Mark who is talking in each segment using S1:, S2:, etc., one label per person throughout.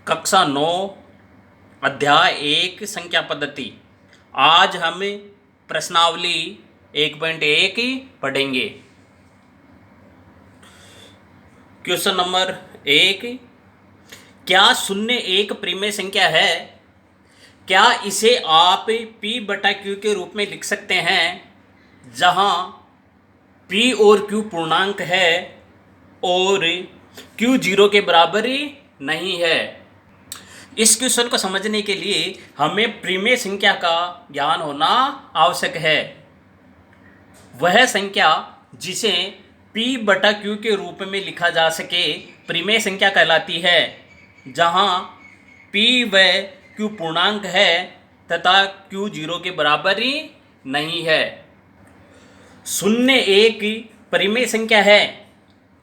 S1: कक्षा 9 अध्याय 1 संख्या पद्धति। आज हम प्रश्नावली 1.1 पढ़ेंगे। क्वेश्चन नंबर 1, क्या शून्य एक परिमेय संख्या है? क्या इसे आप P बटा Q के रूप में लिख सकते हैं, जहां P और Q पूर्णांक है और Q 0 के बराबर नहीं है? इस क्वेश्चन को समझने के लिए हमें परिमेय संख्या का ज्ञान होना आवश्यक है। वह संख्या जिसे P बटा Q के रूप में लिखा जा सके परिमेय संख्या कहलाती है, जहां P व Q पूर्णांक है तथा Q 0 के बराबर ही नहीं है। शून्य एक परिमेय संख्या है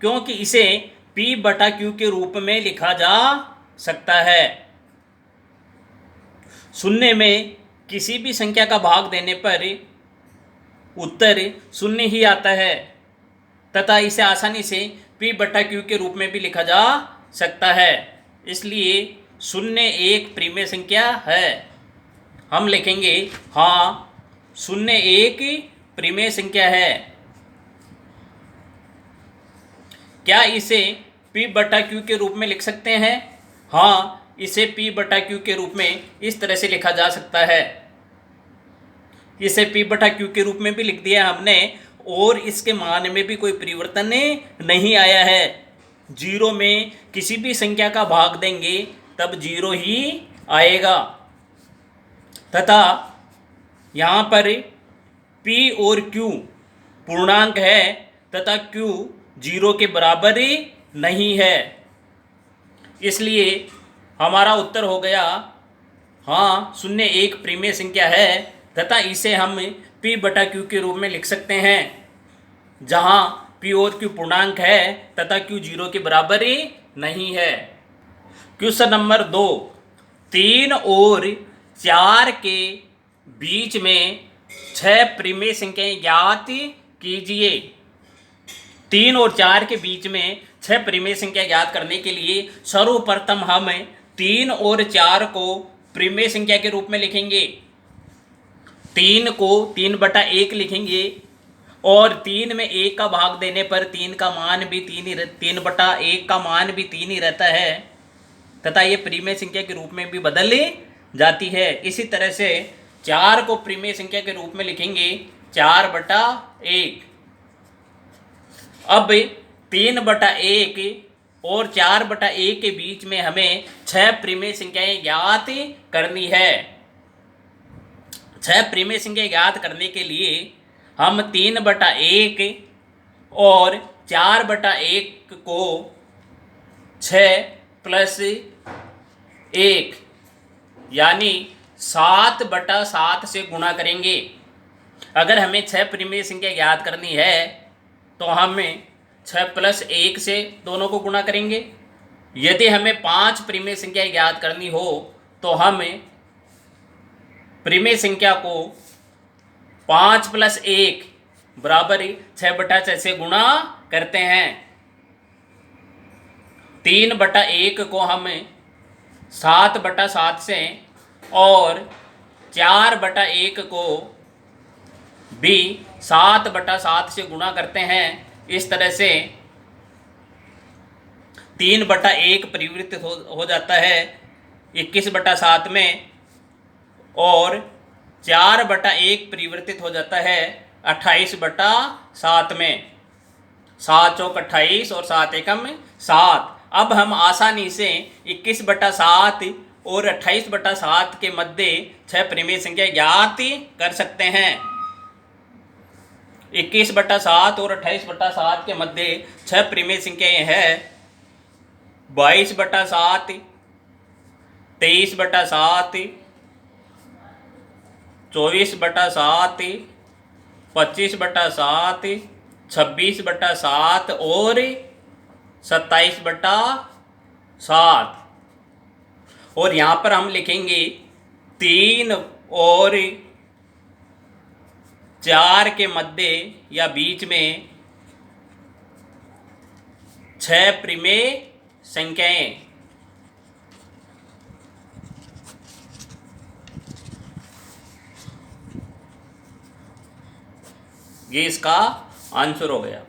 S1: क्योंकि इसे P बटा Q के रूप में लिखा जा सकता है। शून्य में किसी भी संख्या का भाग देने पर उत्तर शून्य ही आता है तथा इसे आसानी से P बटा Q के रूप में भी लिखा जा सकता है। इसलिए शून्य एक परिमेय संख्या है। हम लिखेंगे हाँ, शून्य एक परिमेय संख्या है। क्या इसे P बटा Q के रूप में लिख सकते हैं? हाँ, इसे P बटा Q के रूप में इस तरह से लिखा जा सकता है। इसे P बटा Q के रूप में भी लिख दिया हमने और इसके मान में भी कोई परिवर्तन नहीं आया है। 0 में किसी भी संख्या का भाग देंगे तब 0 ही आएगा तथा यहाँ पर P और Q पूर्णांक है तथा Q 0 के बराबर ही नहीं है। इसलिए हमारा उत्तर हो गया हाँ, शून्य एक परिमेय संख्या है तथा इसे हम P बटा Q के रूप में लिख सकते हैं, जहाँ P और Q पूर्णांक है तथा Q 0 के बराबर ही नहीं है। क्वेश्चन नंबर 2, 3 और 4 के बीच में 6 परिमेय संख्याएं ज्ञात कीजिए। 3 और 4 के बीच में 6 परिमेय संख्या ज्ञात करने के लिए सर्वप्रथम हम 3 और 4 को परिमेय संख्या के रूप में लिखेंगे। 3 को 3 बटा 1 लिखेंगे और 3 में 1 का भाग देने पर 3 का मान भी 3 बटा 1 का मान भी 3 ही रहता है तथा ये परिमेय संख्या के रूप में भी बदल जाती है। इसी तरह से 4 को परिमेय संख्या के रूप में लिखेंगे 4 बटा 1। अब 3 बटा 1 और 4 बटा 1 के बीच में हमें 6 परिमेय संख्याएं ज्ञात करनी है। 6 परिमेय संख्या ज्ञात करने के लिए हम 3 बटा 1 और 4 बटा 1 को 6 प्लस 1 यानी 7 बटा 7 से गुणा करेंगे। अगर हमें 6 परिमेय संख्या ज्ञात करनी है तो हमें 6 प्लस 1 से दोनों को गुणा करेंगे। यदि हमें 5 परिमेय संख्या ज्ञात करनी हो तो हम परिमेय संख्या को 5 प्लस 1 बराबर 6 बटा 6 से गुणा करते हैं। 3 बटा 1 को हम 7 बटा 7 से और 4 बटा 1 को भी 7 बटा 7 से गुणा करते हैं। इस तरह से 3 बटा 1 परिवर्तित हो जाता है 21 बटा 7 में और 4 बटा 1 परिवर्तित हो जाता है 28 बटा 7 में। 7 चौक 28 और 7 एकम 7। अब हम आसानी से 21 बटा 7 और 28 बटा 7 के मध्य 6 परिमेय संख्या ज्ञात कर सकते हैं। 21 बटा 7 और 28 बटा 7 के मध्य 6 परिमेय संख्याएं हैं 22 बटा 7, 23 बटा 7, 24 बटा 7, 25 बटा 7, 26 बटा 7 और 27 बटा 7। और यहाँ पर हम लिखेंगे 3 और 4 के मध्य या बीच में 6 परिमेय संख्याएं ये इसका आंसर हो गया।